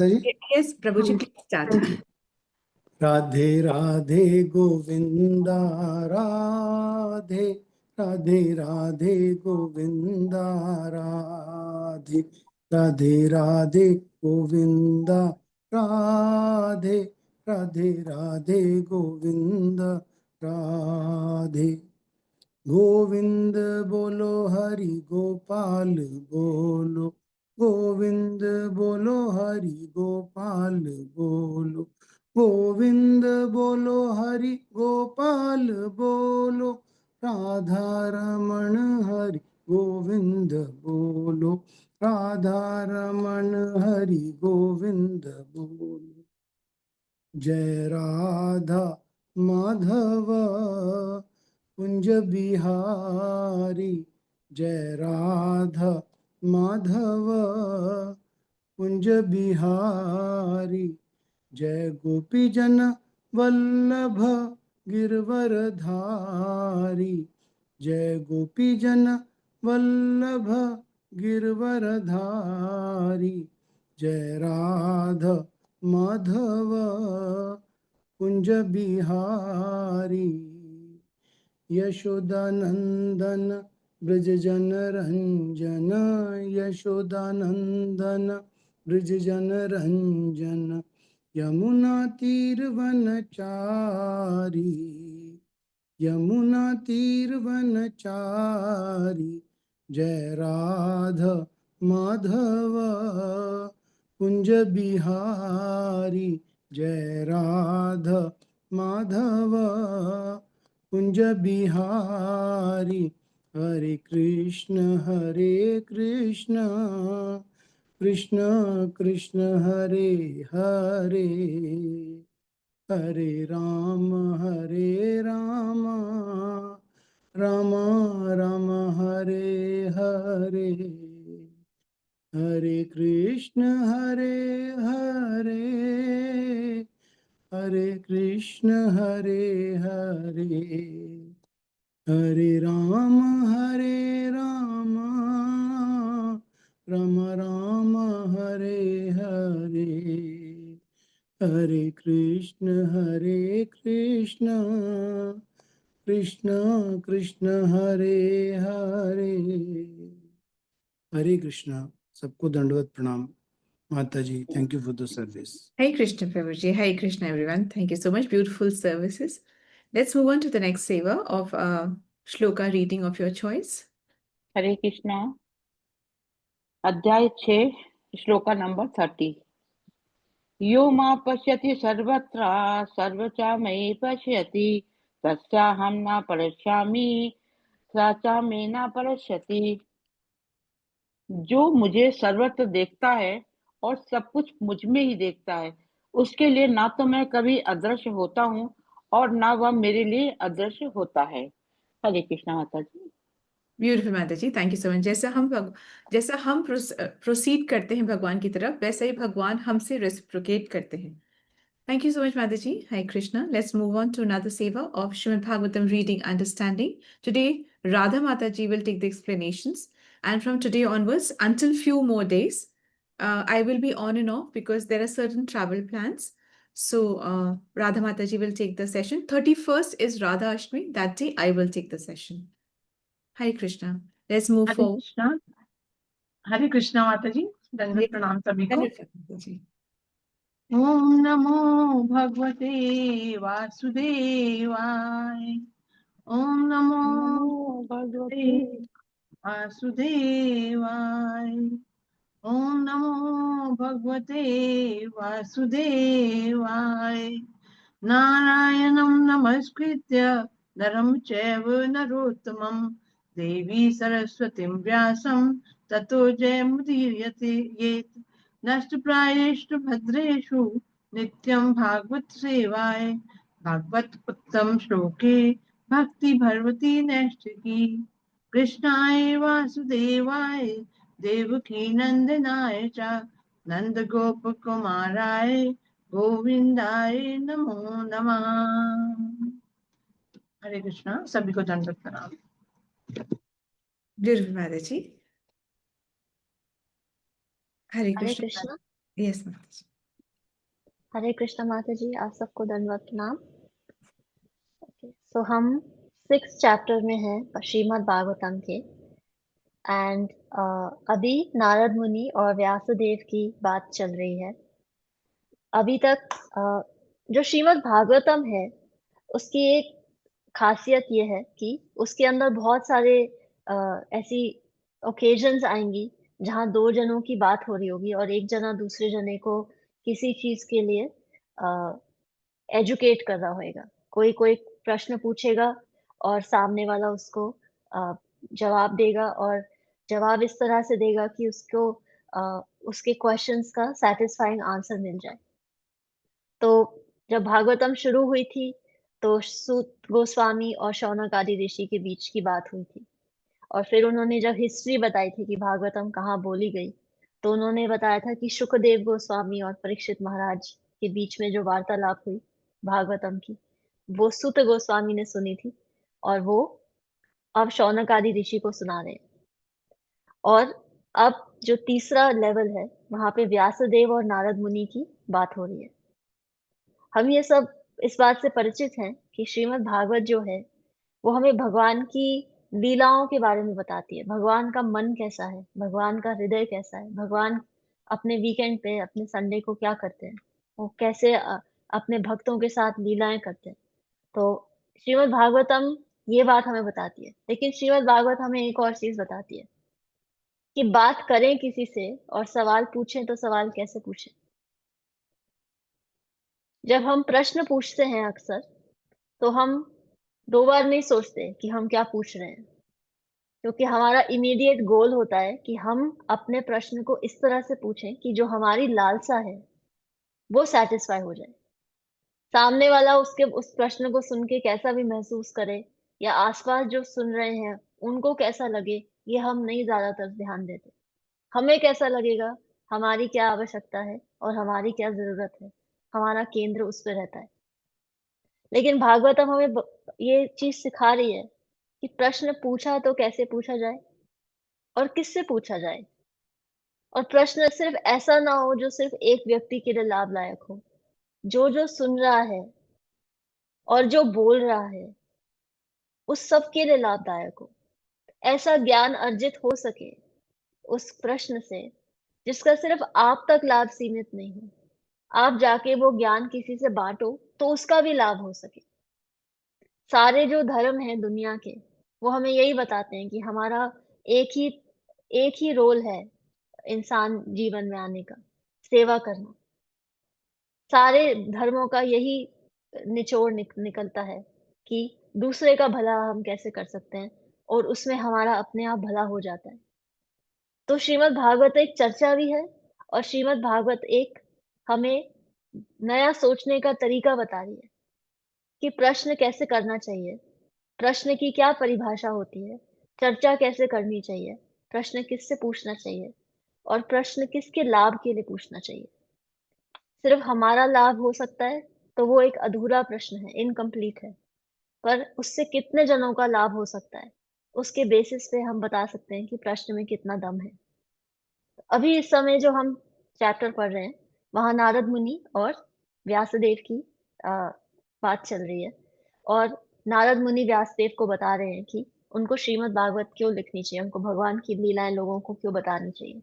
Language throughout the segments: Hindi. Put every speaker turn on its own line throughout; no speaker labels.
माता जी।
यस प्रभु जी, प्लीज स्टार्ट।
राधे राधे गोविंदा, राधे राधे राधे गोविंदा, राधे राधे राधे गोविंदा, राधे राधे राधे गोविंदा, राधे। गोविंद बोलो हरि गोपाल बोलो, गोविंद बोलो हरि गोपाल बोलो, गोविंद बोलो हरि गोपाल बोलो, राधा रमण हरि गोविंद बोलो, राधा रमण हरि गोविंद बोलो। जय राधा माधव कुंज बिहारी, जय राधा माधव कुंज बिहारी, जय गोपी जन वल्लभ गिरवरधारी, जय गोपी जन वल्लभ गिरवरधारी, जय राधा माधव कुंज बिहारी। यशोदानंदन ब्रज जन रंजन, यशोदानंदन ब्रज जन रंजन, यमुना तीर वनचारी, यमुना तीर वनचारी, जय राधा माधव कुंज बिहारी, जय राधा माधव कुंज बिहारी। हरे कृष्ण कृष्ण कृष्ण हरे हरे, हरे राम राम राम हरे हरे, हरे कृष्ण हरे कृष्ण हरे हरे, हरे राम राम राम हरे हरे, हरे कृष्ण कृष्ण कृष्ण हरे हरे। हरे कृष्णा। सबको दंडवत प्रणाम। माता जी, thank you for the service.
Hare Krishna Prabhuji, Hare Krishna everyone. Thank you so much. Beautiful services. Let's move on to the next seva of shloka reading of your choice.
हरे कृष्णा। अध्याय 6 श्लोका नंबर 30। यो मा पश्यति सर्वत्र सर्वचा मयि पश्यति, तस्याहं न पश्यामि स च मे न पश्यति। जो मुझे सर्वत्र देखता है और सब कुछ मुझ में ही देखता है, उसके लिए ना तो मैं कभी अदृश्य होता हूँ और ना वह मेरे लिए अदृश्य होता है। हरे कृष्णा माता जी।
ब्यूटीफुल माता जी, थैंक यू सो मच। जैसा हम प्रोसीड करते हैं भगवान की तरफ, वैसा ही भगवान हमसे रेसिप्रोकेट करते हैं। Thank you so much, Mataji. Hi, Krishna. Let's move on to another seva of Srimad Bhagavatam reading understanding. Today, Radha Mataji will take the explanations. And from today onwards, until few more days, I will be on and off because there are certain travel plans. So, Radha Mataji will take the session. 31st is Radha Ashtami. That day, I will take the session. Hi, Krishna. Let's move forward.
हरे कृष्णा माता जी, दंडवत प्रणाम सभी को।
Mataji.
ओम नमो भगवते वासुदेवाय, ओम नमो भगवते वासुदेवाय, ओम नमो भगवते वासुदेवाय। नारायणं नमस्कृत्य नरं चैव नरोत्तमं, देवी सरस्वतीं व्यासं ततो जयमुदीरयेत्। नष्टप्रायेषु भद्रेषु नित्यं भागवत सेवाय, भागवत उत्तम श्लोके भक्ति भगवती नैष्ठिकी। कृष्णाय वासुदेवाय देवकी नंदनाय च नंद गोप कुमाराय गोविंदाय नमो नमः। हरे कृष्णा। सभी को दंडवत प्रणाम।
Beautiful Mataji. Hare
हरे
Krishna.
कृष्णा।
यस माता जी।
हरे कृष्ण माता जी, आप सबको दंडवत प्रणाम। सो हम 6th चैप्टर में हैं श्रीमद् भागवतम के। एंड अभी नारद मुनि और व्यासदेव की बात चल रही है। अभी तक जो श्रीमद् भागवतम है उसकी एक खासियत ये है कि उसके अंदर बहुत सारे ऐसी ओकेजन्स आएंगी जहाँ दो जनों की बात हो रही होगी और एक जना दूसरे जने को किसी चीज के लिए एजुकेट कर रहा होएगा। कोई कोई प्रश्न पूछेगा और सामने वाला उसको जवाब देगा और जवाब इस तरह से देगा कि उसको उसके क्वेश्चंस का सेटिस्फाइंग आंसर मिल जाए। तो जब भागवतम शुरू हुई थी तो सूत गोस्वामी और शौनक आदि ऋषि के बीच की बात हुई थी और फिर उन्होंने जब हिस्ट्री बताई थी कि भागवतम कहाँ बोली गई तो उन्होंने बताया था कि शुकदेव गोस्वामी और परीक्षित महाराज के बीच में जो वार्तालाप हुई भागवतम की वो सूत गोस्वामी ने सुनी थी और वो अब शौनक आदि ऋषि को सुना रहे हैं। और अब जो तीसरा लेवल है वहां पे व्यासदेव और नारद मुनि की बात हो रही है। हम ये सब इस बात से परिचित हैं कि श्रीमद् भागवत जो है वो हमें भगवान की लीलाओं के बारे में बताती है। भगवान का मन कैसा है, भगवान का हृदय कैसा है, भगवान अपने वीकेंड पे अपने संडे को क्या करते हैं, वो कैसे अपने भक्तों के साथ लीलाएं करते हैं। तो श्रीमद् भागवतम ये बात हमें बताती है। लेकिन श्रीमद् भागवत हमें एक और चीज बताती है कि बात करें किसी से और सवाल पूछें तो सवाल कैसे पूछें। जब हम प्रश्न पूछते हैं अक्सर तो हम दो बार नहीं सोचते कि हम क्या पूछ रहे हैं, क्योंकि हमारा इमीडिएट गोल होता है कि हम अपने प्रश्न को इस तरह से पूछें कि जो हमारी लालसा है वो सेटिस्फाई हो जाए। सामने वाला उसके उस प्रश्न को सुन के कैसा भी महसूस करे या आसपास जो सुन रहे हैं उनको कैसा लगे, ये हम नहीं ज्यादातर ध्यान देते। हमें कैसा लगेगा, हमारी क्या आवश्यकता है और हमारी क्या जरूरत है, हमारा केंद्र उस पर रहता है। लेकिन भागवतम हमें ये चीज सिखा रही है कि प्रश्न पूछा तो कैसे पूछा जाए और किससे पूछा जाए, और प्रश्न सिर्फ ऐसा ना हो जो सिर्फ एक व्यक्ति के लिए लाभदायक हो। जो जो सुन रहा है और जो बोल रहा है उस सब के लिए लाभदायक हो। ऐसा ज्ञान अर्जित हो सके उस प्रश्न से जिसका सिर्फ आप तक लाभ सीमित नहीं हो। आप जाके वो ज्ञान किसी से बांटो तो उसका भी लाभ हो सके। सारे जो धर्म हैं दुनिया के वो हमें यही बताते हैं कि हमारा एक ही रोल है इंसान जीवन में आने का, सेवा करना। सारे धर्मों का यही निचोड़ निकलता है कि दूसरे का भला हम कैसे कर सकते हैं और उसमें हमारा अपने आप भला हो जाता है। तो श्रीमद् भागवत एक चर्चा भी है और श्रीमद् भागवत एक हमें नया सोचने का तरीका बता रही है कि प्रश्न कैसे करना चाहिए, प्रश्न की क्या परिभाषा होती है, चर्चा कैसे करनी चाहिए, प्रश्न किससे पूछना चाहिए और प्रश्न किसके लाभ के लिए पूछना चाहिए। सिर्फ हमारा लाभ हो सकता है तो वो एक अधूरा प्रश्न है, इनकम्प्लीट है, पर उससे कितने जनों का लाभ हो सकता है उसके बेसिस पे हम बता सकते हैं कि प्रश्न में कितना दम है। अभी इस समय जो हम चैप्टर पढ़ रहे हैं वहां नारद मुनि और व्यासदेव की बात चल रही है और नारद मुनि व्यासदेव को बता रहे हैं कि उनको श्रीमद् भागवत क्यों लिखनी चाहिए, उनको भगवान की लीलाएं लोगों को क्यों बतानी चाहिए।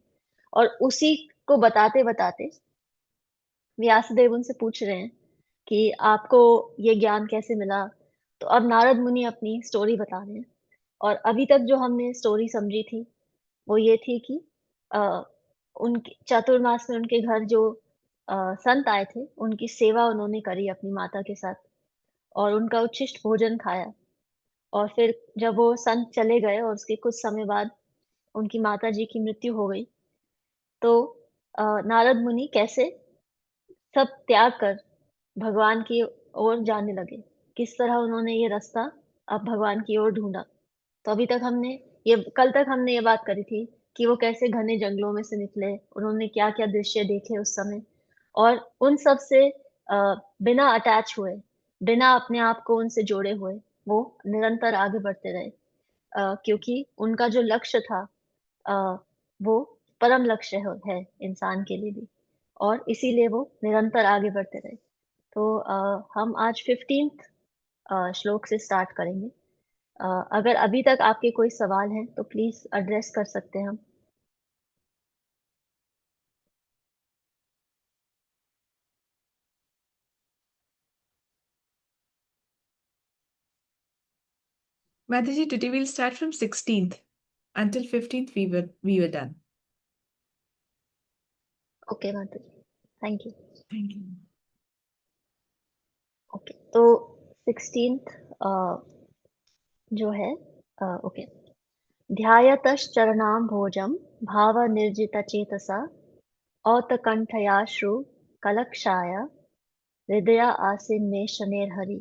और उसी को बताते बताते व्यासदेव उनसे पूछ रहे हैं कि आपको ये ज्ञान कैसे मिला। तो अब नारद मुनि अपनी स्टोरी बता रहे हैं और अभी तक जो हमने स्टोरी समझी थी वो ये थी कि अ, उनके चातुर्मास में उनके घर जो संत आए थे उनकी सेवा उन्होंने करी अपनी माता के साथ और उनका उच्छिष्ट भोजन खाया। और फिर जब वो संत चले गए और उसके कुछ समय बाद उनकी माता जी की मृत्यु हो गई तो नारद मुनि कैसे सब त्याग कर भगवान की ओर जाने लगे, किस तरह उन्होंने ये रास्ता अब भगवान की ओर ढूंढा। तो अभी तक हमने ये कल तक हमने ये बात करी थी कि वो कैसे घने जंगलों में से निकले, उन्होंने क्या क्या दृश्य देखे उस समय और उन सब से बिना अटैच हुए, बिना अपने आप को उनसे जोड़े हुए वो निरंतर आगे बढ़ते रहे। क्योंकि उनका जो लक्ष्य था वो परम लक्ष्य है इंसान के लिए भी। और इसीलिए वो निरंतर आगे बढ़ते रहे। तो हम आज 15th श्लोक से स्टार्ट करेंगे। अगर अभी तक आपके कोई सवाल हैं तो प्लीज एड्रेस कर सकते हैं हम।
Mataji, today we'll start from 16th. Until 15th, we were done.
Okay माता जी, thank you.
Thank you.
Okay, तो 16th जो है ओके, ध्यायतश्चरणां भोजं भावनिर्जितचेतसा औतकण्ठयाश्रु कलक्षाय हृदय आसीन्मे शनैर्हरि।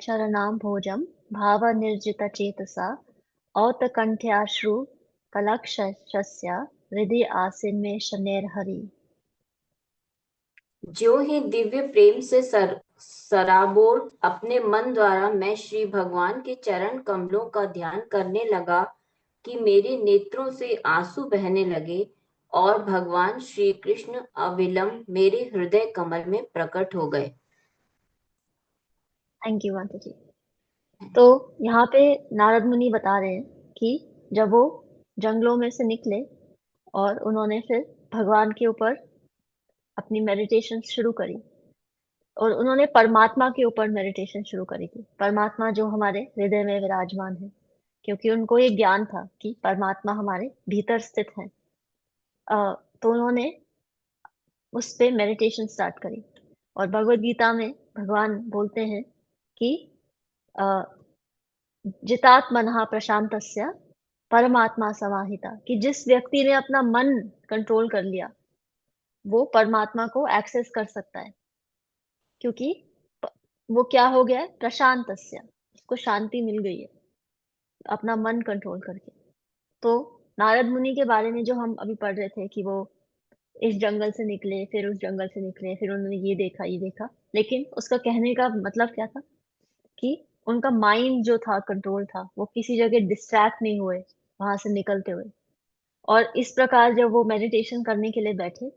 चरणां भोजं भावनिर्जितचेतसा औतकण्ठयाश्रु कलक्षस्य हृदय आसीन्मे शनैर्हरि।
ज्यों ही दिव्य प्रेम से सराबोर अपने मन द्वारा मैं श्री भगवान के चरण कमलों का ध्यान करने लगा कि मेरे नेत्रों से आंसू बहने लगे और भगवान श्री कृष्ण अविलंब मेरे हृदय कमल में प्रकट हो गए।
थैंक यू माता जी। तो यहाँ पे नारद मुनि बता रहे हैं कि जब वो जंगलों में से निकले और उन्होंने फिर भगवान के ऊपर अपनी मेडिटेशन शुरू करी और उन्होंने परमात्मा के ऊपर मेडिटेशन शुरू करी थी। परमात्मा जो हमारे हृदय में विराजमान है, क्योंकि उनको ये ज्ञान था कि परमात्मा हमारे भीतर स्थित है। तो उन्होंने उस पे मेडिटेशन स्टार्ट करी और भगवत गीता में भगवान बोलते हैं कि जितात्मनः प्रशांतस्य परमात्मा समाहिता, कि जिस व्यक्ति ने अपना मन कंट्रोल कर लिया वो परमात्मा को एक्सेस कर सकता है, क्योंकि वो क्या हो गया है, प्रशांतस्य, उसको शांति मिल गई है अपना मन कंट्रोल करके। तो नारद मुनि के बारे में जो हम अभी पढ़ रहे थे कि वो इस जंगल से निकले, फिर उस जंगल से निकले, फिर उन्होंने ये देखा, लेकिन उसका कहने का मतलब क्या था कि उनका माइंड जो था, कंट्रोल था, वो किसी जगह डिस्ट्रैक्ट नहीं हुए वहां से निकलते हुए। और इस प्रकार जब वो मेडिटेशन करने के लिए बैठे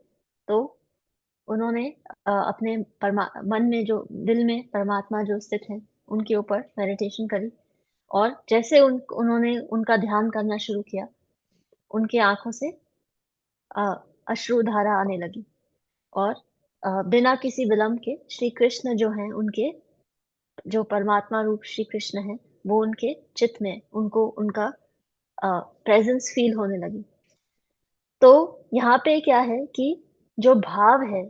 तो उन्होंने अपने मन में जो, दिल में परमात्मा जो स्थित है उनके ऊपर मेडिटेशन करी और जैसे उन्होंने उनका ध्यान करना शुरू किया, उनके आंखों से अश्रुधारा आने लगी और बिना किसी विलंब के श्री कृष्ण जो हैं, उनके जो परमात्मा रूप श्री कृष्ण है, वो उनके चित्त में उनको उनका प्रेजेंस फील होने लगी। तो यहाँ पे क्या है कि जो भाव है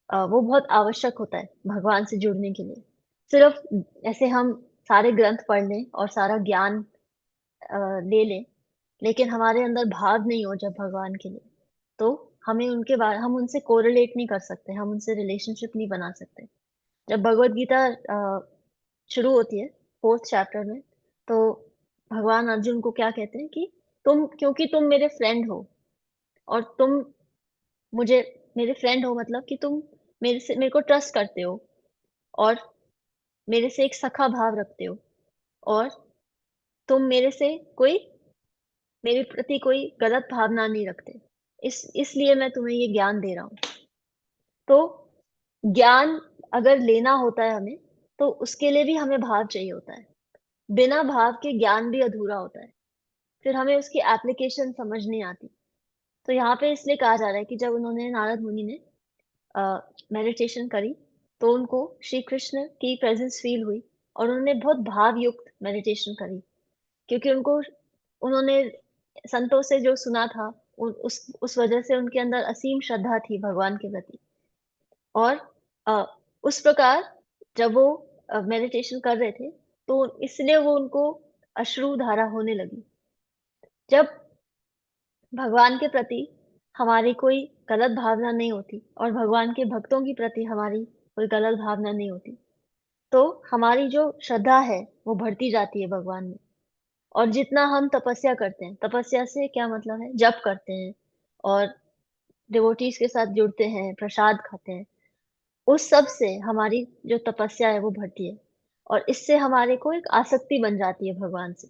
वो बहुत आवश्यक होता है भगवान से जुड़ने के लिए। सिर्फ ऐसे हम सारे ग्रंथ पढ़ लें और सारा ज्ञान ले लें, लेकिन हमारे अंदर भाव नहीं हो जब भगवान के लिए, तो हमें उनके बारे, हम उनसे कोरिलेट नहीं कर सकते, हम उनसे रिलेशनशिप नहीं बना सकते। जब भगवत गीता शुरू होती है 4th चैप्टर में, तो भगवान अर्जुन को क्या कहते हैं कि क्योंकि तुम मेरे फ्रेंड हो और तुम मुझे, मेरे फ्रेंड हो मतलब कि तुम मेरे को ट्रस्ट करते हो और मेरे से एक सखा भाव रखते हो और तुम मेरे प्रति कोई गलत भावना नहीं रखते, इसलिए मैं तुम्हें ये ज्ञान दे रहा हूँ। तो ज्ञान अगर लेना होता है हमें, तो उसके लिए भी हमें भाव चाहिए होता है। बिना भाव के ज्ञान भी अधूरा होता है, फिर हमें उसकी एप्लीकेशन समझ नहीं आती। तो यहाँ पे इसलिए कहा जा रहा है कि जब उन्होंने, नारद मुनि ने मेडिटेशन करी तो उनको श्री कृष्ण की प्रेजेंस फील हुई और उन्होंने बहुत भाव युक्त मेडिटेशन करी, क्योंकि उन्होंने संतों से जो सुना था, उस वजह से उनके अंदर असीम श्रद्धा थी भगवान के प्रति। और उस प्रकार जब वो मेडिटेशन कर रहे थे तो इसलिए वो उनको अश्रु धारा होने लगी। जब भगवान के प्रति हमारी कोई गलत भावना नहीं होती और भगवान के भक्तों के प्रति हमारी कोई गलत भावना नहीं होती, तो हमारी जो श्रद्धा है वो बढ़ती जाती है भगवान में। और जितना हम तपस्या करते हैं, तपस्या से क्या मतलब है, जप करते हैं और डिवोटीज के साथ जुड़ते हैं, प्रसाद खाते हैं, उस सब से हमारी जो तपस्या है वो बढ़ती है और इससे हमारे को एक आसक्ति बन जाती है भगवान से,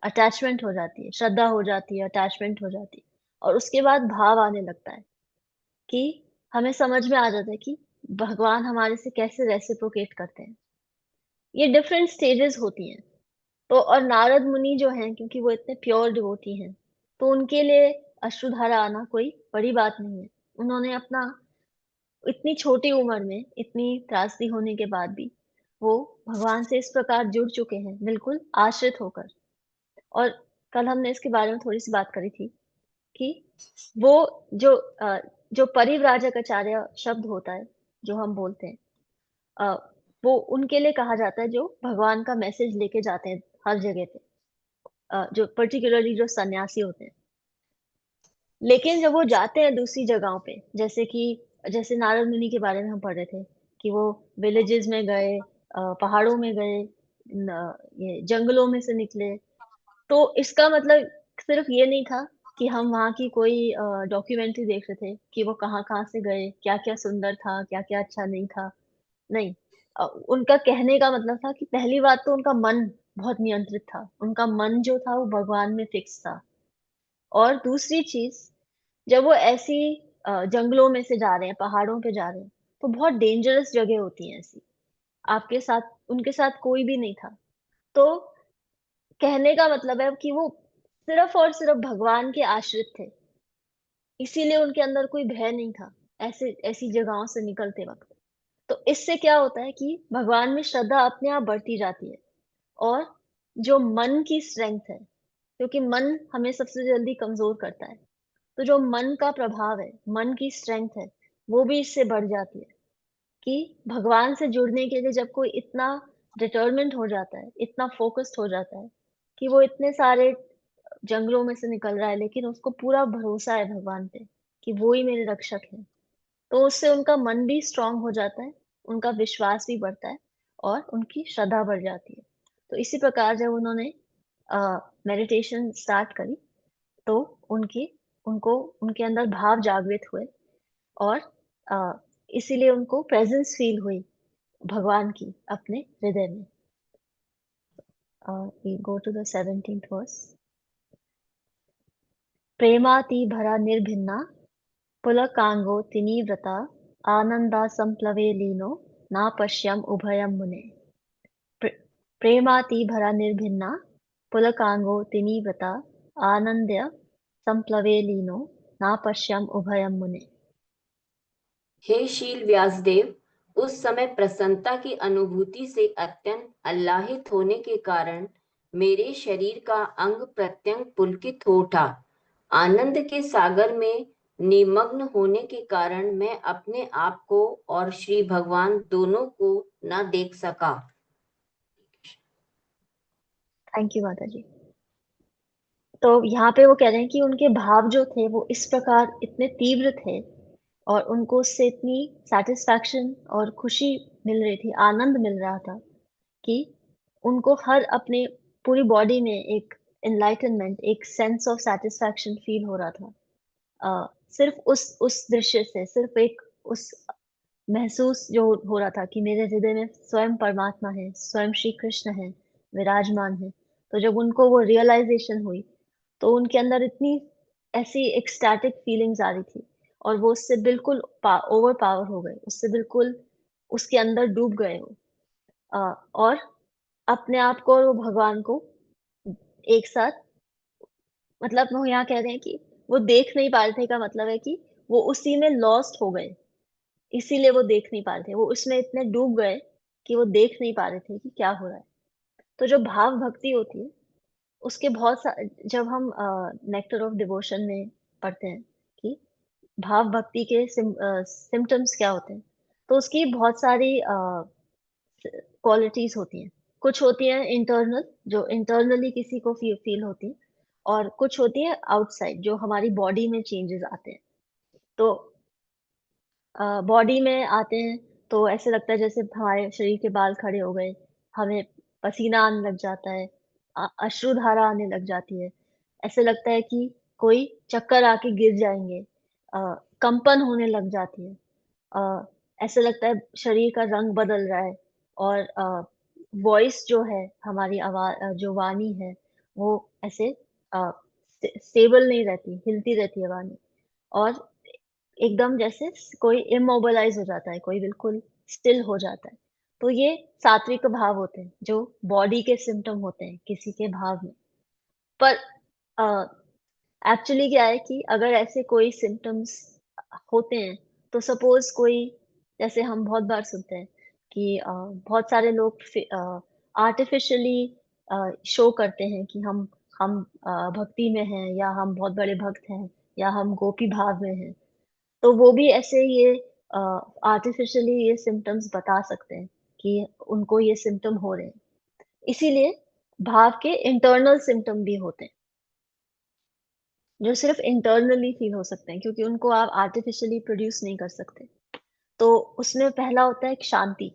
अटैचमेंट हो जाती है, श्रद्धा हो जाती है, अटैचमेंट हो जाती है। और उसके बाद भाव आने लगता है कि हमें समझ में आ जाता है कि भगवान हमारे से कैसे रेसिप्रोकेट करते हैं। ये डिफरेंट स्टेजेस होती हैं। तो और नारद मुनि जो हैं, क्योंकि वो इतने प्योर डिवोटी हैं, तो उनके लिए अश्रुधारा आना कोई बड़ी बात नहीं है। उन्होंने अपना इतनी छोटी उम्र में इतनी त्रासदी होने के बाद भी वो भगवान से इस प्रकार जुड़ चुके हैं, बिल्कुल आश्रित होकर। और कल हमने इसके बारे में थोड़ी सी बात करी थी कि वो जो जो परिव्राजकाचार्य शब्द होता है, जो हम बोलते हैं, अ, वो उनके लिए कहा जाता है जो भगवान का मैसेज लेके जाते हैं हर जगह पे, जो पर्टिकुलरली जो सन्यासी होते हैं। लेकिन जब वो जाते हैं दूसरी जगहों पे, जैसे नारद मुनि के बारे में हम पढ़ रहे थे कि वो विलेजेस में गए, पहाड़ों में गए, ये जंगलों में से निकले। तो इसका मतलब सिर्फ ये नहीं था कि हम वहाँ की कोई डॉक्यूमेंट्री देख रहे थे कि वो कहाँ-कहाँ से गए, क्या-क्या सुंदर था, क्या-क्या अच्छा नहीं था। नहीं, उनका कहने का मतलब था कि पहली बात तो उनका मन बहुत नियंत्रित था। उनका मन जो था वो भगवान में फिक्स था। और दूसरी चीज़, जब वो ऐसी जंगलों में से जा रहे हैं, पहाड़ों पे जा रहे हैं, तो बहुत डेंजरस जगह होती हैं ऐसी। आपके साथ उनके साथ कोई भी नहीं था। तो कहने का मतलब है कि वो सिर्फ़ और सिर्फ़ भगवान के आश्रित थे। इसीलिए उनके अंदर कोई भय नहीं था, ऐसी जगहों से निकलते वक़्त। तो इससे क्या होता है कि भगवान में श्रद्धा अपने आप बढ़ती जाती है। और जो मन की स्ट्रेंथ है, क्योंकि मन हमें सबसे जल्दी कमज़ोर करता है। तो जो मन का प्रभाव है, मन की स्ट्रेंथ है, वो भी इससे बढ़ जाती है कि भगवान से जुड़ने के लिए जब कोई इतना डिटरमिन्ड हो जाता है, इतना फ़ोकस्ड हो जाता है कि वो इतने सारे जंगलों में से निकल रहा है, लेकिन उसको पूरा भरोसा है भगवान पे कि वो ही मेरे रक्षक हैं। तो उससे उनका मन भी स्ट्रॉन्ग हो जाता है, उनका विश्वास भी बढ़ता है और उनकी श्रद्धा बढ़ जाती है। तो इसी प्रकार जब उन्होंने मेडिटेशन स्टार्ट करी, तो उनकी उनको उनके अंदर भाव जागृत हुए और अ, इसीलिए उनको प्रेज़ेंस फ़ील हुई भगवान की अपने हृदय में। We go to the 17th verse. प्रेमाति भरा निर्भिन्ना पुलकांगो तिनीव्रता आनंदा संप्लवे लीनो ना पश्यम उभयम मुने। प्रेमाति भरा निर्भिन्ना पुलकांगो तिनीव्रता आनंद्य संप्लवे लीनो ना पश्यम उभयम मुने।
हे शील व्यासदेव, उस समय प्रसन्नता की अनुभूति से अत्यंत आह्लादित होने के कारण मेरे शरीर का अंग प्रत्यंग पुलकित हो उठा। आनंद के सागर में निमग्न होने के कारण मैं अपने आप को और श्री भगवान दोनों को न देख सका।
थैंक यू माता जी। तो यहाँ पे वो कह रहे हैं कि उनके भाव जो थे वो इस प्रकार इतने तीव्र थे और उनको उससे इतनी सैटिस्फैक्शन और खुशी मिल रही थी, आनंद मिल रहा था कि उनको हर अपने पूरी बॉडी में एक एनलाइटनमेंट, एक सेंस ऑफ सैटिस्फैक्शन फील हो रहा था। सिर्फ उस दृश्य से, सिर्फ एक उस महसूस जो हो रहा था कि मेरे हृदय में स्वयं परमात्मा है, स्वयं श्री कृष्ण है, विराजमान है। तो जब उनको वो रियलाइज़ेशन हुई, तो उनके अंदर इतनी ऐसी एक्सटैटिक फीलिंग्स आ रही थी और वो उससे बिल्कुल ओवरपावर हो गए, उससे बिल्कुल उसके अंदर डूब गए वो। और अपने आप को और वो भगवान को एक साथ, मतलब वो यहाँ कह रहे हैं कि वो देख नहीं पा रहे थे, का मतलब है कि वो उसी में लॉस्ट हो गए। इसीलिए वो देख नहीं पा रहे थे। वो उसमें इतने डूब गए कि वो देख नहीं पा रहे थे कि क्या हो रहा है। तो जो भाव भक्ति होती है, उसके बहुत सा जब हम नेक्टर ऑफ डिवोशन में पढ़ते हैं कि भाव भक्ति के सिम्पटम्स क्या होते हैं, तो उसकी बहुत सारी क्वालिटीज़ होती हैं। कुछ होती हैं इंटरनल, जो इंटरनली किसी को फ़ील होती हैं, और कुछ होती है आउटसाइड, जो हमारी बॉडी में चेंजेस आते हैं। तो बॉडी में आते हैं तो ऐसे लगता है जैसे हमारे शरीर के बाल खड़े हो गए, हमें पसीना आने लग जाता है, अश्रुधारा आने लग जाती है। ऐसे लगता है कि कोई चक्कर आके गिर जाएँगे, कंपन होने लग जाती है। ऐसा लगता है शरीर का रंग बदल रहा है और वॉइस जो है, हमारी जो वाणी है, वो ऐसे स्टेबल नहीं रहती, हिलती रहती है वाणी, और एकदम जैसे कोई इमोबिलाइज हो जाता है, कोई बिल्कुल स्टिल हो जाता है। तो ये सात्विक भाव होते हैं जो बॉडी के सिम्टम होते हैं किसी के भाव में। पर एक्चुअली क्या है कि अगर ऐसे कोई सिम्टम्स होते हैं, तो सपोज कोई, जैसे हम बहुत बार सुनते हैं कि बहुत सारे लोग आर्टिफिशियली शो करते हैं कि हम भक्ति में हैं, या हम बहुत बड़े भक्त हैं, या हम गोपी भाव में हैं। तो वो भी ऐसे ये आर्टिफिशियली ये सिम्टम्स बता सकते हैं कि उनको ये सिम्टम हो रहे हैं। इसीलिए भाव के इंटरनल सिम्टम भी होते हैं, जो सिर्फ इंटरनली फील हो सकते हैं, क्योंकि उनको आप आर्टिफिशियली प्रोड्यूस नहीं कर सकते। तो उसमें पहला होता है एक शांति,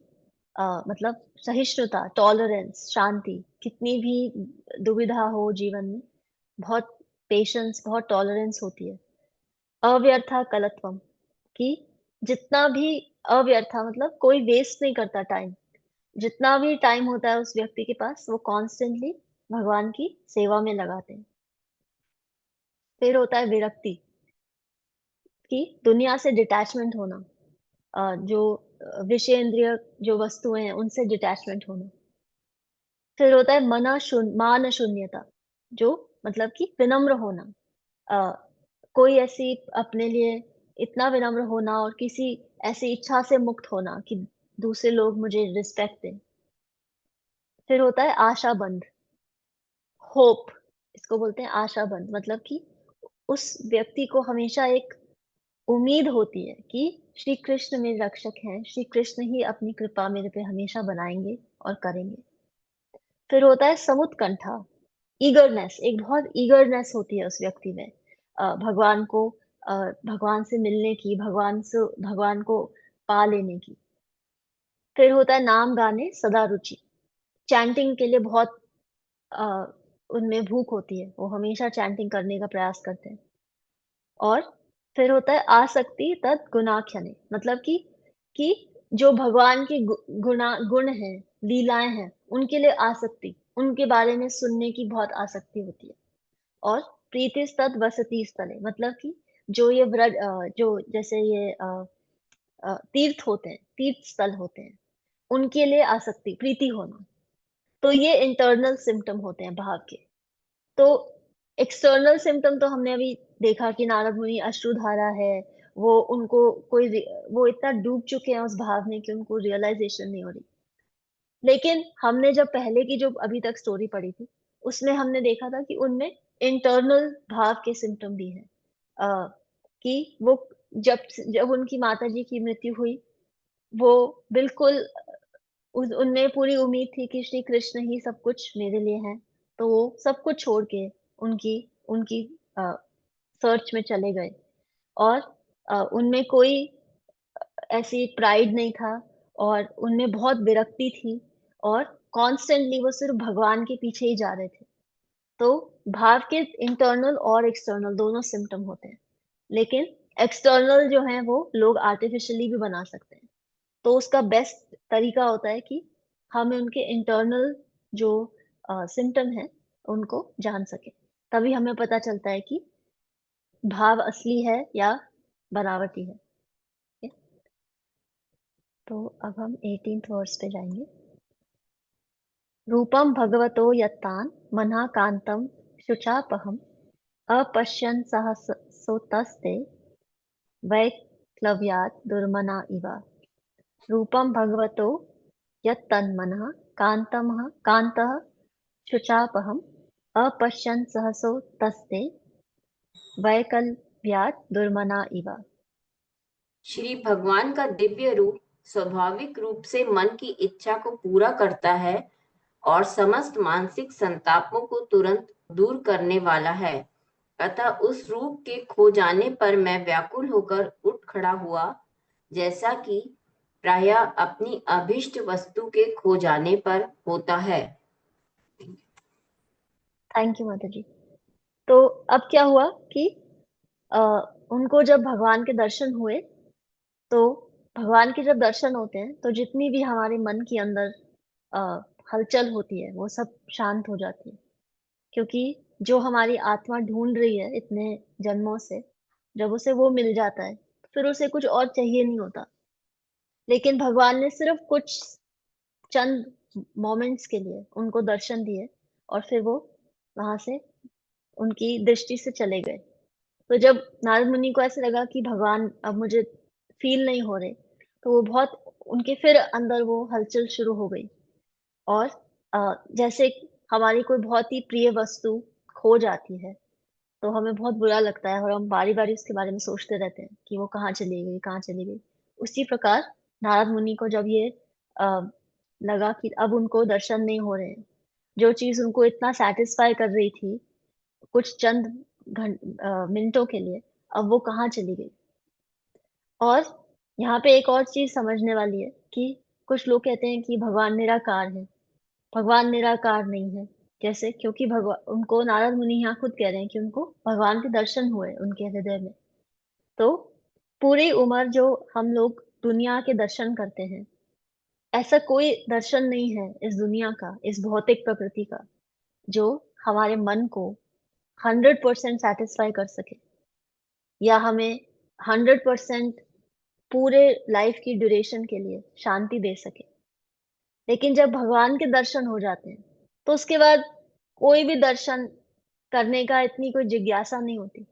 मतलब सहिष्णुता, टॉलरेंस, शांति। कितनी भी दुविधा हो जीवन में, बहुत पेशेंस, बहुत टॉलरेंस होती है। अव्यर्था कलत्वम, कि जितना भी अव्यर्था मतलब कोई वेस्ट नहीं करता टाइम। जितना भी टाइम होता है उस व्यक्ति के पास, वो कॉन्स्टेंटली भगवान की सेवा में लगाते हैं। फिर होता है विरक्ति, कि दुनिया से डिटैचमेंट होना, जो विषयेंद्रिय जो वस्तुएं हैं उनसे डिटैचमेंट होना। फिर होता है मान शून्यता, जो मतलब कि विनम्र होना, कोई ऐसी अपने लिए इतना विनम्र होना, और किसी ऐसी इच्छा से मुक्त होना कि दूसरे लोग मुझे रिस्पेक्ट दें। फिर होता है आशाबंध, होप, इसको बोलते हैं आशाबंध, मतलब कि उस व्यक्ति को हमेशा एक उम्मीद होती है कि श्री कृष्ण मेरे रक्षक हैं, श्री कृष्ण ही अपनी कृपा मेरे पे हमेशा बनाएंगे और करेंगे। फिर होता है समुत्कंठा, ईगरनेस, एक बहुत ईगरनेस होती है उस व्यक्ति में, भगवान को, भगवान से मिलने की, भगवान को पा लेने की। फिर होता है नाम गाने सदा रुचि, चैंटिंग के लिए बहुत अ, उनमें भूख होती है, वो हमेशा चैंटिंग करने का प्रयास करते हैं। और फिर होता है आसक्ति तत् गुणाख्यने, मतलब कि जो भगवान के गुण हैं, लीलाएं हैं, उनके लिए आसक्ति, उनके बारे में सुनने की बहुत आसक्ति होती है। और प्रीतिस्तद वसति स्थले, मतलब कि जो ये जो जैसे ये तीर्थ होते हैं, तीर्थ स्थल होते हैं, उनके लिए आसक्ति, प्रीति होना। तो ये इंटरनल सिम्टम होते हैं भाव के। तो एक्सटर्नल सिम्टम तो हमने अभी देखा कि नारद मुनि अश्रुधारा है, वो उनको वो इतना डूब चुके हैं उस भाव में कि उनको रियलाइजेशन नहीं हो रही। लेकिन हमने जब पहले की जो अभी तक स्टोरी पढ़ी थी, उसमें हमने देखा था कि उनमें इंटरनल भाव के सिम्टम भी हैं, कि वो जब उनकी माताजी की मृत्यु हुई, वो बिल्कुल उनमें पूरी उम्मीद थी कि श्री कृष्ण ही सब कुछ मेरे लिए हैं, तो वो सब कुछ छोड़ के उनकी उनकी सर्च में चले गए। और उनमें कोई ऐसी प्राइड नहीं था, और उनमें बहुत विरक्ति थी, और कॉन्स्टेंटली वो सिर्फ भगवान के पीछे ही जा रहे थे। तो भाव के इंटरनल और एक्सटर्नल दोनों सिम्टम होते हैं, लेकिन एक्सटर्नल जो है वो लोग आर्टिफिशियली भी बना सकते हैं। तो उसका बेस्ट तरीका होता है कि हम उनके इंटरनल जो सिम्टम है उनको जान सके, तभी हमें पता चलता है कि भाव असली है या बनावटी है। ठीक है? तो अब हम 18th वर्स पे जाएंगे। रूपम भगवतो यत्तान मनः कांतम शुचापहम अपश्यन् सहसोतस्ते वैक्लव्यात् दुर्मना इव। रूपम भगवतो यत्तन्मनः कान्तः शुचापहम् अपश्यन् सहसो तस्ते वैकल्प्यात् दुर्मना इव।
श्री भगवान का दिव्य रूप स्वाभाविक रूप से मन की इच्छा को पूरा करता है और समस्त मानसिक संतापों को तुरंत दूर करने वाला है। अतः उस रूप के खो जाने पर मैं व्याकुल होकर उठ खड़ा हुआ, जैसा कि प्रायः अपनी अभीष्ट वस्तु के खो जाने पर होता है।
थैंक यू माता जी। तो अब क्या हुआ कि अ, उनको जब भगवान के दर्शन हुए, तो भगवान के जब दर्शन होते हैं तो जितनी भी हमारे मन के अंदर अ, हलचल होती है वो सब शांत हो जाती है, क्योंकि जो हमारी आत्मा ढूंढ रही है इतने जन्मों से, जब उसे वो मिल जाता है फिर उसे कुछ और चाहिए नहीं होता। लेकिन भगवान ने सिर्फ कुछ चंद मोमेंट्स के लिए उनको दर्शन दिए और फिर वो वहां से उनकी दृष्टि से चले गए। तो जब नारद मुनि को ऐसे लगा कि भगवान अब मुझे फील नहीं हो रहे, तो वो बहुत उनके फिर अंदर वो हलचल शुरू हो गई। और जैसे हमारी कोई बहुत ही प्रिय वस्तु खो जाती है तो हमें बहुत बुरा लगता है और हम बारी बारी उसके बारे में सोचते रहते हैं कि वो कहाँ चली गई, कहाँ चली गई। उसी प्रकार नारद मुनि को जब ये आ, लगा कि अब उनको दर्शन नहीं हो रहे हैं, जो चीज उनको इतना सेटिस्फाई कर रही थी कुछ चंद मिनटों के लिए, अब वो कहाँ चली गई। और यहाँ पे एक और चीज समझने वाली है कि कुछ लोग कहते हैं कि भगवान निराकार है। भगवान निराकार नहीं है। कैसे? क्योंकि भगवान उनको नारद मुनि यहाँ खुद कह रहे हैं कि उनको भगवान के दर्शन हुए उनके हृदय में। तो पूरी उम्र जो हम लोग दुनिया के दर्शन करते हैं, ऐसा कोई दर्शन नहीं है इस दुनिया का, इस भौतिक प्रकृति का, जो हमारे मन को 100% सेटिस्फाई कर सके या हमें 100% पूरे लाइफ की ड्यूरेशन के लिए शांति दे सके। लेकिन जब भगवान के दर्शन हो जाते हैं तो उसके बाद कोई भी दर्शन करने का इतनी कोई जिज्ञासा नहीं होती।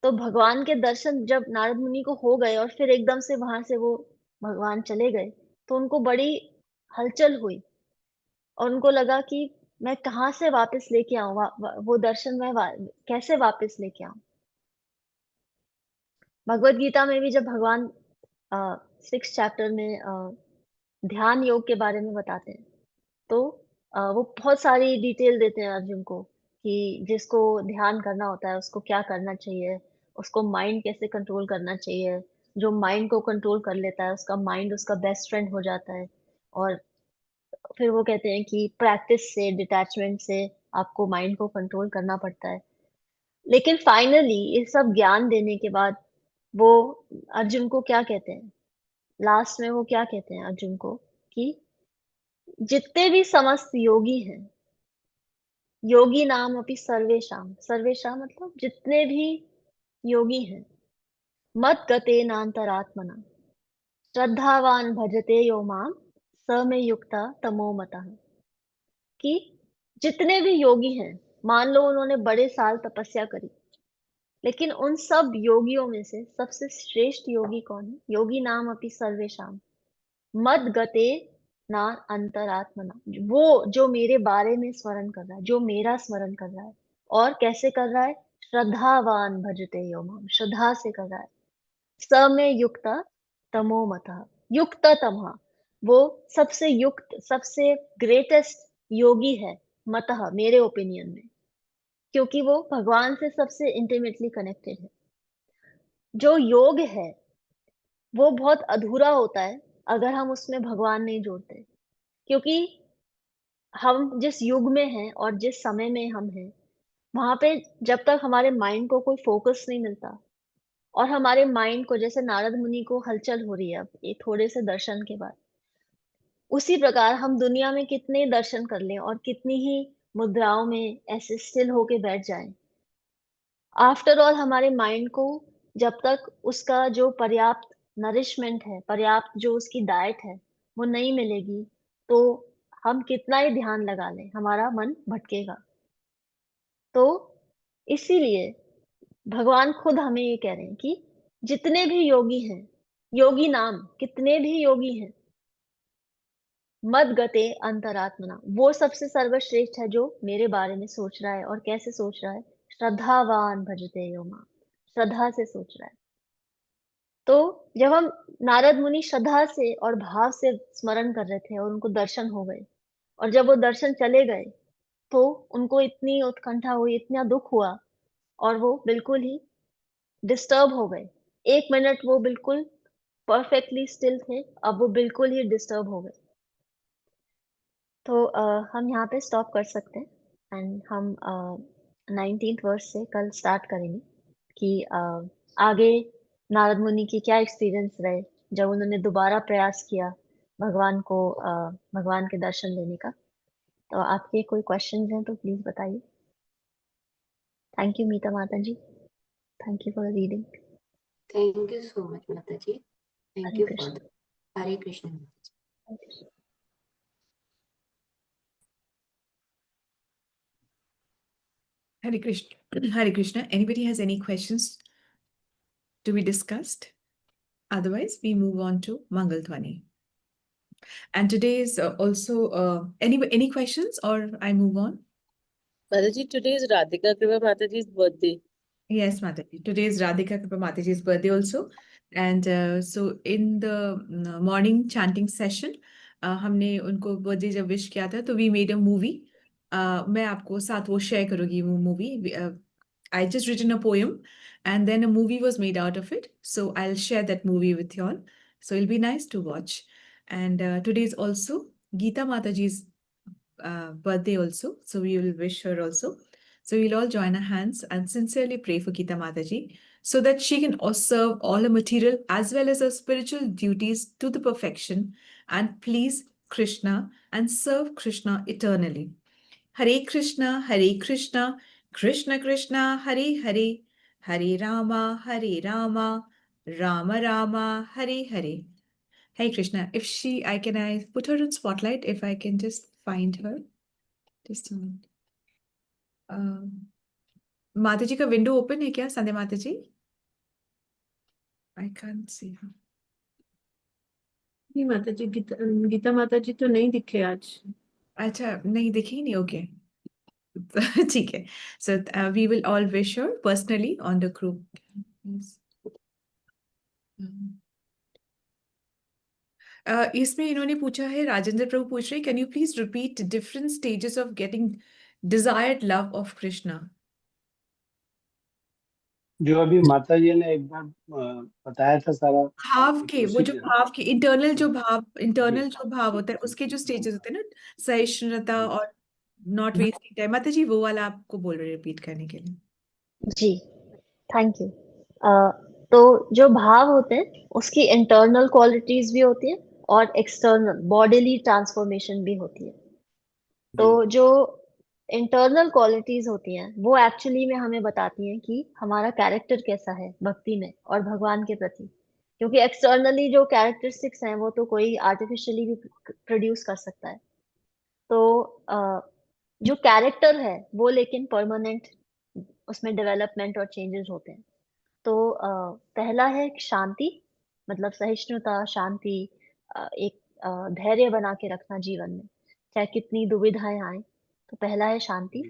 तो भगवान के दर्शन जब नारद मुनि को हो गए और फिर एकदम से वहां से वो भगवान चले गए, तो उनको बड़ी हलचल हुई और उनको लगा कि मैं कहाँ से वापस लेके आऊं वो दर्शन मैं कैसे वापस लेके आऊं। भगवत गीता में भी जब भगवान 6 चैप्टर में ध्यान योग के बारे में बताते हैं, तो वो बहुत सारी डिटेल देते हैं अर्जुन को कि जिसको ध्यान करना होता है उसको क्या करना चाहिए, उसको माइंड कैसे कंट्रोल करना चाहिए। जो माइंड को कंट्रोल कर लेता है उसका माइंड उसका बेस्ट फ्रेंड हो जाता है। और फिर वो कहते हैं कि प्रैक्टिस से, डिटैचमेंट से आपको माइंड को कंट्रोल करना पड़ता है। लेकिन फाइनली ये सब ज्ञान देने के बाद वो अर्जुन को क्या कहते हैं, लास्ट में वो क्या कहते हैं अर्जुन को कि जितने भी समस्त योगी हैं, योगी नाम अपि सर्वेशाम, सर्वेशाम मतलब जितने भी योगी हैं, मत गते नान्तरात्मना, श्रद्धावान भजते यो माम, स मे युक्ता तमो मतः। कि जितने भी योगी हैं, मान लो उन्होंने बड़े साल तपस्या करी, लेकिन उन सब योगियों में से सबसे श्रेष्ठ योगी कौन है? योगी नाम अपि सर्वेशाम मद गते ना अंतरात्मना, वो जो मेरे बारे में स्मरण कर रहा है, जो मेरा स्मरण कर रहा है। और कैसे कर रहा है? श्रद्धावान भजते यो माम, श्रद्धा से कर रहा है। स में युक्त तमो मतः, युक्त तमः, वो सबसे युक्त, सबसे ग्रेटेस्ट योगी है मतः, मेरे ओपिनियन में, क्योंकि वो भगवान से सबसे इंटीमेटली कनेक्टेड है। जो योग है वो बहुत अधूरा होता है अगर हम उसमें भगवान नहीं जोड़ते। क्योंकि हम जिस युग में हैं और जिस समय में हम हैं, वहां पे जब तक हमारे माइंड को कोई फोकस नहीं मिलता और हमारे माइंड को, जैसे नारद मुनि को हलचल हो रही है अब ये थोड़े से दर्शन के बाद, उसी प्रकार हम दुनिया में कितने दर्शन कर लें और कितनी ही मुद्राओं में ऐसे स्टिल होके बैठ जाएं, आफ्टर ऑल हमारे माइंड को जब तक उसका जो पर्याप्त नरिशमेंट है, पर्याप्त जो उसकी डाइट है, वो नहीं मिलेगी, तो हम कितना ही ध्यान लगा लें हमारा मन भटकेगा। तो इसीलिए भगवान खुद हमें ये कह रहे हैं कि जितने भी योगी हैं, योगी नाम कितने भी योगी हैं, मद गते अंतरात्मना, वो सबसे सर्वश्रेष्ठ है जो मेरे बारे में सोच रहा है। और कैसे सोच रहा है? श्रद्धावान भजते यो मां, श्रद्धा से सोच रहा है। तो जब हम नारद मुनि श्रद्धा से और भाव से स्मरण कर रहे थे और उनको दर्शन हो गए, और जब वो दर्शन चले गए तो उनको इतनी उत्कंठा हुई, इतना दुख हुआ और वो बिल्कुल ही डिस्टर्ब हो गए। 1 मिनट वो बिल्कुल परफेक्टली स्टिल थे, अब वो बिल्कुल ही डिस्टर्ब हो गए। तो हम यहाँ पे स्टॉप कर सकते हैं एंड हम 19th वर्स से कल स्टार्ट करेंगे कि आगे नारद मुनि की क्या एक्सपीरियंस रहे जब उन्होंने दोबारा प्रयास किया भगवान को भगवान के दर्शन लेने का। तो आपके कोई क्वेश्चंस हैं तो प्लीज बताइए। Thank you, Meeta Mataji. Thank you for the reading.
Thank you so much, Mataji. Thank
Hare
you for
Krishna.
the Hare Krishna.
Hare Krishna.
Hare Krishna. Hare Krishna. Anybody has any questions to be discussed? Otherwise, we move on to Mangal Dhwani. And today is also any questions, or I move on?
Mataji, today is Radhika Kripa Mataji's birthday.
Yes, Mataji. Today is Radhika Kripa Mataji's birthday also. And so in the morning chanting session, हमने उनको birthday जब wish किया था, तो we made a movie. मैं आपको साथ वो share करूँगी वो movie. I just written a poem, and then a movie was made out of it. So I'll share that movie with you all. So it'll be nice to watch. And today is also Geeta Mataji's birthday also. So we will wish her also. So we'll all join our hands and sincerely pray for Geeta Mataji so that she can serve all her material as well as her spiritual duties to the perfection and please Krishna and serve Krishna eternally. Hare Krishna, Krishna Krishna, Hare Hare, Hare Rama, Rama Rama, Hare Hare. Hey Krishna, if can I put her in spotlight if I can just find her? Just a minute. माता जी का विंडो ओपन है क्या संध्या माता जी? I can't see her.
नहीं माताजी, गीता माताजी तो नहीं दिखे आज.
अच्छा नहीं दिखी नहीं ओके ठीक है. So we will all wish her personally on the group. Yes. इसमें इन्होंने पूछा है, राजेंद्र प्रभु पूछ रहे, can you please repeat different stages of getting desired love of Krishna?
जो अभी माता जी ने एक बार बताया था सारा
भाव के, वो
उसी
जो
के
भाव के इंटरनल जो
जी।
भाव होता है, उसके जो स्टेजेस होते हैं ना, सहिष्णुता और नॉट वेस्टिंग टाइम, माता जी वो वाला आपको बोल रहे रिपीट करने के लिए.
जी, थैंक यू. तो जो भाव होते हैं उसकी इंटरनल क्वालिटीज भी होती है और एक्सटर्नल बॉडीली ट्रांसफॉर्मेशन भी होती है. तो जो इंटरनल क्वालिटीज होती हैं वो एक्चुअली में हमें बताती हैं कि हमारा कैरेक्टर कैसा है भक्ति में और भगवान के प्रति. क्योंकि एक्सटर्नली जो कैरेक्टरिस्टिक्स हैं वो तो कोई आर्टिफिशियली भी प्रोड्यूस कर सकता है. तो जो कैरेक्टर है वो लेकिन परमानेंट, उसमें डेवलपमेंट और चेंजेस होते हैं. तो पहला है शांति, मतलब सहिष्णुता, शांति, एक धैर्य बना के रखना जीवन में चाहे कितनी दुविधाएं आए. तो पहला है शांति.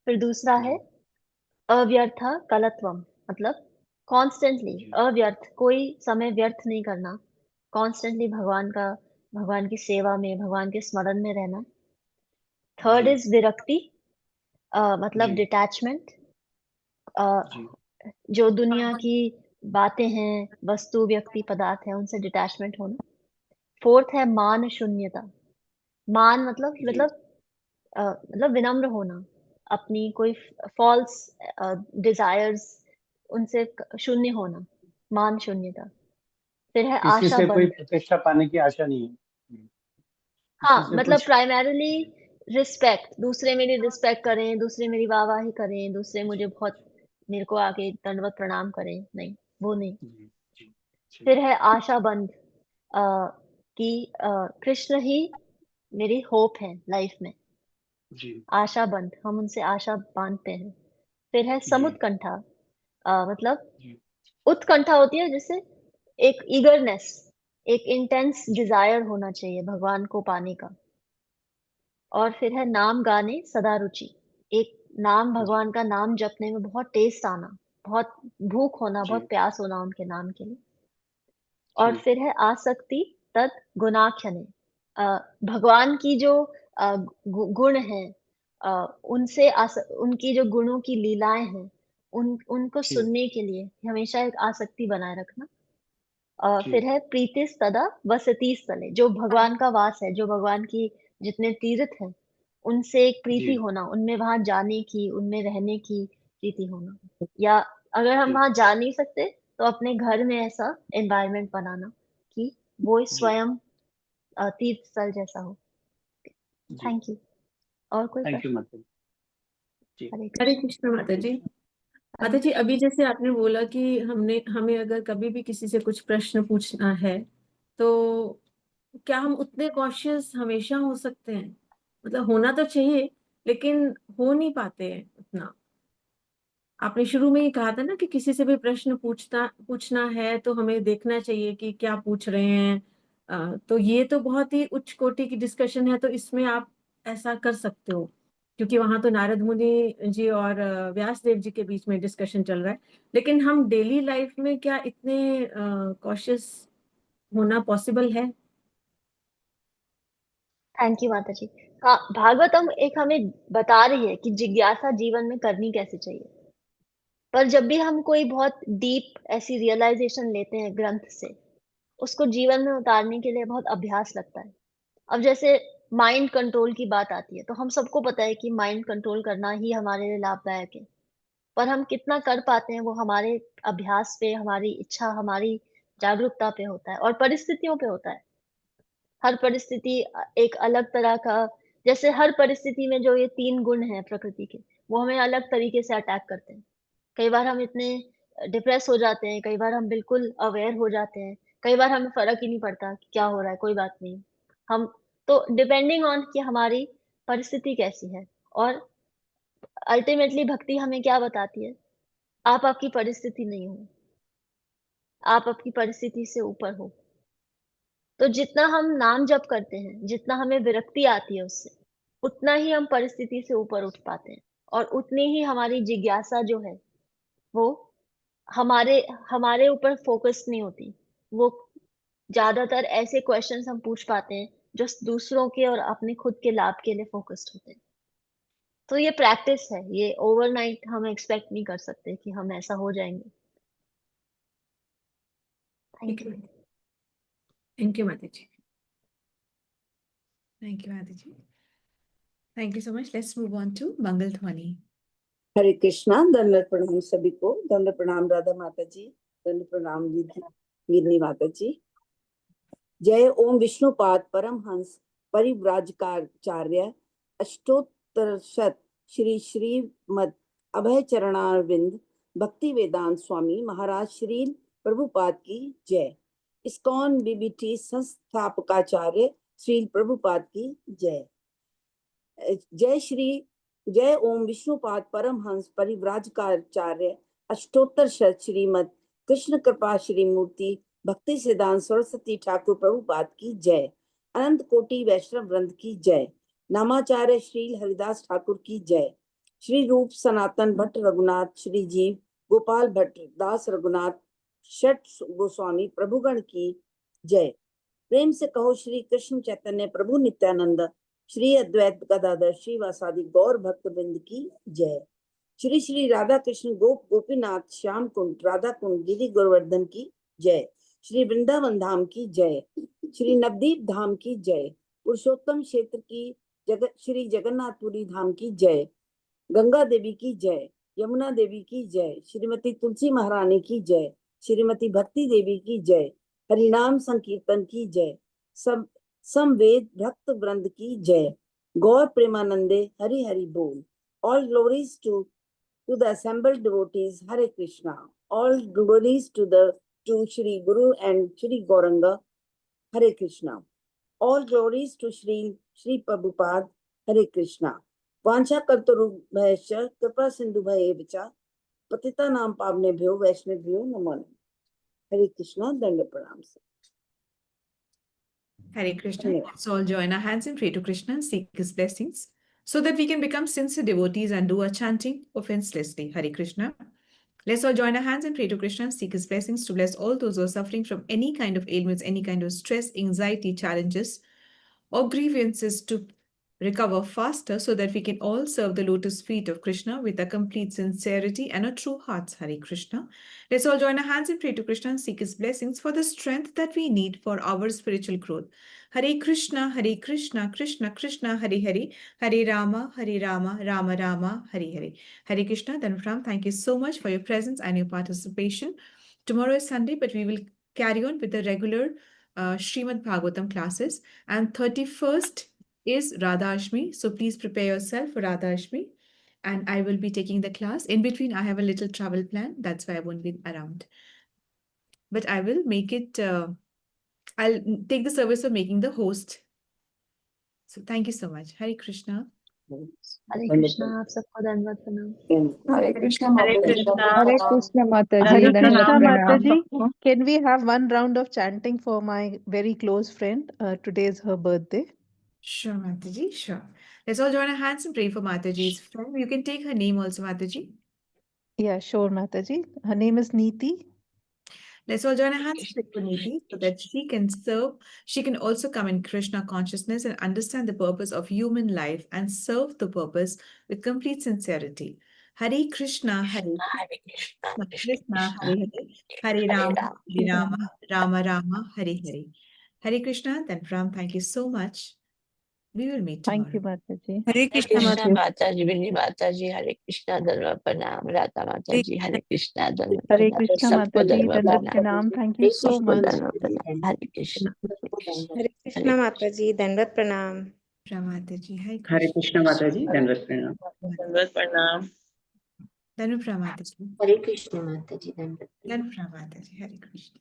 फिर दूसरा है अव्यर्थ कलत्वम, मतलब कॉन्स्टेंटली अव्यर्थ, कोई समय व्यर्थ नहीं करना, कॉन्स्टेंटली भगवान की सेवा में, भगवान के स्मरण में रहना. थर्ड इज विरक्ति, मतलब डिटैचमेंट, जो दुनिया की बातें हैं, वस्तु, व्यक्ति, पदार्थ है, उनसे डिटैचमेंट होना. फोर्थ है मान शून्यता. मान मतलब विनम्र होना, अपनी कोई फॉल्स डिजायर्स उनसे शून्य होना, मान शून्यता. फिर है
किसी से कोई
आशाबंध.
प्रतिष्ठा पाने की आशा नहीं है.
हाँ,
किसी से
मतलब
कुछ
प्राइमरीली रिस्पेक्ट, दूसरे मेरी रिस्पेक्ट करें, दूसरे मेरी वाहवाही करें, दूसरे मुझे बहुत, मेरे को आके दंडवत प्रणाम करें, नहीं, वो नहीं. फिर है आशाबंध, कि कृष्ण ही मेरी होप है लाइफ में. आशाबंध, हम उनसे आशा बांधते हैं. फिर है समुत्कंठा, मतलब उत्कंठा होती है जिससे एक ईगरनेस, एक इंटेंस डिजायर होना चाहिए भगवान को पाने का. और फिर है नाम गाने सदा रुचि, एक नाम, भगवान का नाम जपने में बहुत टेस्ट आना, बहुत भूख होना, बहुत प्यास होना उनके नाम के लिए. और फिर है आसक्ति तत् गुणाख्यने, भगवान की जो गुण है, उनसे उनकी जो गुणों की लीलाएं हैं, उनको सुनने के लिए हमेशा एक आसक्ति बनाए रखना. फिर है प्रीतिस तदा वसति स्थले, जो भगवान का वास है, जो भगवान की जितने तीर्थ हैं उनसे एक प्रीति होना, उनमें वहां जाने की, उनमें रहने की प्रीति होना. या अगर हम वहां जा नहीं सकते तो अपने घर में ऐसा एनवायरनमेंट बनाना कि वो स्वयं तीर्थ स्थल जैसा हो. Thank you. और कोई
थैंक यू
प्रश्न?
माता जी.
हरे
हरे
कृष्ण.
कृष्ण माताजी. माता जी, अभी जैसे आपने बोला कि हमें अगर कभी भी किसी से कुछ प्रश्न पूछना है, तो क्या हम उतने कॉशियस हमेशा हो सकते हैं? मतलब होना तो चाहिए, लेकिन हो नहीं पाते हैं उतना। आपने शुरू में ही कहा था ना कि किसी से भी प्रश्न पूछना है तो हमें देखना चाहिए कि क्या पूछ रहे हैं। तो ये तो बहुत ही उच्च कोटि की डिस्कशन है, तो इसमें आप ऐसा कर सकते हो, क्योंकि वहां तो नारद मुनि जी और व्यास देव जी के बीच में डिस्कशन चल रहा है। लेकिन हम डेली लाइफ में क्या इतने कॉशियस होना पॉसिबल है?
थैंक यू माता जी। हाँ, भागवतम एक हमें बता रही है कि जिज्ञासा जीवन में करनी कैसे चाहिए। पर जब भी हम कोई बहुत डीप ऐसी रियलाइजेशन लेते हैं ग्रंथ से, उसको जीवन में उतारने के लिए बहुत अभ्यास लगता है। अब जैसे माइंड कंट्रोल की बात आती है, तो हम सबको पता है कि माइंड कंट्रोल करना ही हमारे लिए लाभदायक है। पर हम कितना कर पाते हैं वो हमारे अभ्यास पे, हमारी इच्छा, हमारी जागरूकता पे होता है और परिस्थितियों पे होता है। हर परिस्थिति एक अलग तरह का, जैसे हर परिस्थिति में जो ये 3 गुण हैं प्रकृति के, वो हमें अलग तरीके से अटैक करते हैं। कई बार हम इतने डिप्रेस हो जाते हैं, कई बार हम बिल्कुल अवेयर हो जाते हैं, कई बार हमें फ़र्क ही नहीं पड़ता कि क्या हो रहा है, कोई बात नहीं। हम तो डिपेंडिंग ऑन कि हमारी परिस्थिति कैसी है। और अल्टीमेटली भक्ति हमें क्या बताती है? आप आपकी परिस्थिति नहीं हो, आप आपकी परिस्थिति से ऊपर हो। तो जितना हम नाम जप करते हैं, जितना हमें विरक्ति आती है उससे, उतना ही हम परिस्थिति से ऊपर उठ पाते हैं और उतनी ही हमारी जिज्ञासा जो है, वो हमारे हमारे ऊपर फ़ोकस नहीं होती। वो ज़्यादातर ऐसे क्वेश्चन्स हम पूछ पाते हैं, जो दूसरों के और अपने खुद के लाभ के लिए फ़ोकस्ड होते हैं। तो ये प्रैक्टिस है, ये ओवरनाइट हम एक्सपेक्ट नहीं कर सकते कि हम ऐसा हो जाएँगे।
ठीक
थैंक
है।
यू।
थैंक यू माता जी। थैंक यू माता जी। Thank you so much. Let's move on to मंगल ध्वनि।
हरे कृष्णा। दंडवत प्रणाम सभी को। दंडवत प्रणाम राधा माता जी, दंडवत प्रणाम गिरनी माता जी। जय ओम विष्णुपाद परम हंस परिव्राजकाचार्य अष्टोत्तरशत श्री श्रीमद अभय चरणारविंद भक्ति वेदांत स्वामी महाराज श्री प्रभुपाद की जय। इस्कॉन बीबीटी संस्थापकाचार्य श्री प्रभुपाद की जय। जय ओम विष्णुपाद परमहंस परिव्राजकाचार्य अष्टोत्तर शत श्रीमद कृष्ण कृपा श्री मूर्ति भक्ति सिद्धांत सरस्वती ठाकुर प्रभुपाद की जय। अनंत कोटि वैष्णव वृंद की जय। नामाचार्य श्री हरिदास ठाकुर की जय। श्री रूप सनातन भट्ट रघुनाथ, श्री जीव गोपाल भट्ट दास रघुनाथ, षट गोस्वामी प्रभुगण की जय। प्रेम से कहो श्री कृष्ण चैतन्य प्रभु नित्यानंद, श्री अद्वैत गदाधर श्रीवासादि गौर भक्त वृंद की जय। श्री श्री राधा कृष्ण गोप गोपीनाथ श्याम कुंड राधा कुंड गिरि गोवर्धन की जय। श्री वृंदावन धाम की जय। श्री नवदीप धाम की जय। पुरुषोत्तम क्षेत्र की श्री जगन्नाथपुरी धाम की जय। गंगा देवी की जय। यमुना देवी की जय। श्रीमती तुलसी महारानी की जय। श्रीमती भक्ति देवी की जय। हरिनाम संकीर्तन की जय। सब समवेद भक्त वृंद की जय। गौर प्रेमानंदे हरि हरि बोल। All glories to the assembled devotees. Hare Krishna. All glories to Shri Guru and Shri Gauranga. Hare Krishna. All glories to Shri Prabhupada. Hare Krishna. वांछा कल्पतरुभ्यश्च कृपा सिंधुभ्येव च पतितानां पावनेभ्यो वैष्णवेभ्यो नमो नमः। हरे कृष्णा। दंड प्रणाम से।
Hare Krishna. Let's all join our hands and pray to Krishna and seek his blessings so that we can become sincere devotees and do our chanting offenselessly. Hare Krishna. Let's all join our hands and pray to Krishna and seek his blessings to bless all those who are suffering from any kind of ailments, any kind of stress, anxiety, challenges, or grievances to recover faster so that we can all serve the lotus feet of Krishna with a complete sincerity and a true heart. Hare Krishna. Let's all join our hands and pray to Krishna and seek his blessings for the strength that we need for our spiritual growth. Hare Krishna, Krishna Krishna, Hare Hare, Hare Rama, Rama Rama, Hare Hare. Hare Krishna. Dhanapram, thank you so much for your presence and your participation. Tomorrow is Sunday, but we will carry on with the regular Srimad Bhagavatam classes. And 31st is Radha Ashmi. So please prepare yourself for Radha Ashmi. and I will be taking the class. In between, I have a little travel plan. That's why I won't be around. But I will make it, I'll take the service of making the host. So thank you so much. Hare Krishna.
हरे कृष्णा, आप सबको धन्यवाद प्रणाम।
Hare Krishna
Hare
Mataji.
Krishna.
Hare Krishna Mataji.
Hare
Dandavat
Krishna
pranam.
Mataji.
Can we have one round of chanting for my very close friend? Today is her birthday.
Sure, Mataji, sure. Let's all join our hands and pray for Mataji's friend. You can take her name also, Mataji.
Yeah, sure, Mataji. Her name is Neeti.
Let's all join our hands and pray for Neeti so that she can serve. She can also come in Krishna consciousness and understand the purpose of human life and serve the purpose with complete sincerity. Hare Krishna, Hare Krishna, Krishna, Hare Hare, Hare Rama, Hare Rama, Rama Rama, Hare Hare. Hare Krishna, then Ram, thank you so much. We will meet tomorrow.
Thank you, Mataji.
Hare Krishna
Thank
Mataji.
you.
माताजी, बिल्ली माताजी, हरे कृष्णा धन्यवाद प्रणाम, राधा माताजी, हरे कृष्णा धन्यवाद
Hare
प्रणाम,
Krishna
सबको
Mataji.
धन्यवाद
Dandavat
प्रणाम,
pranam. Thank you so
सबको
much.
धन्यवाद प्रणाम, हरे Krishna,
Hare Krishna Mataji. Dandavat pranam.
Ram Mataji, Hare
हरे
Krishna.
कृष्ण माता जी, दंडवत प्रणाम।
धन्यवाद प्रणाम।
Dhanupra Mataji.
हरे कृष्ण माता जी, धन्यवाद।
Dhanupra Mataji, Hare Krishna.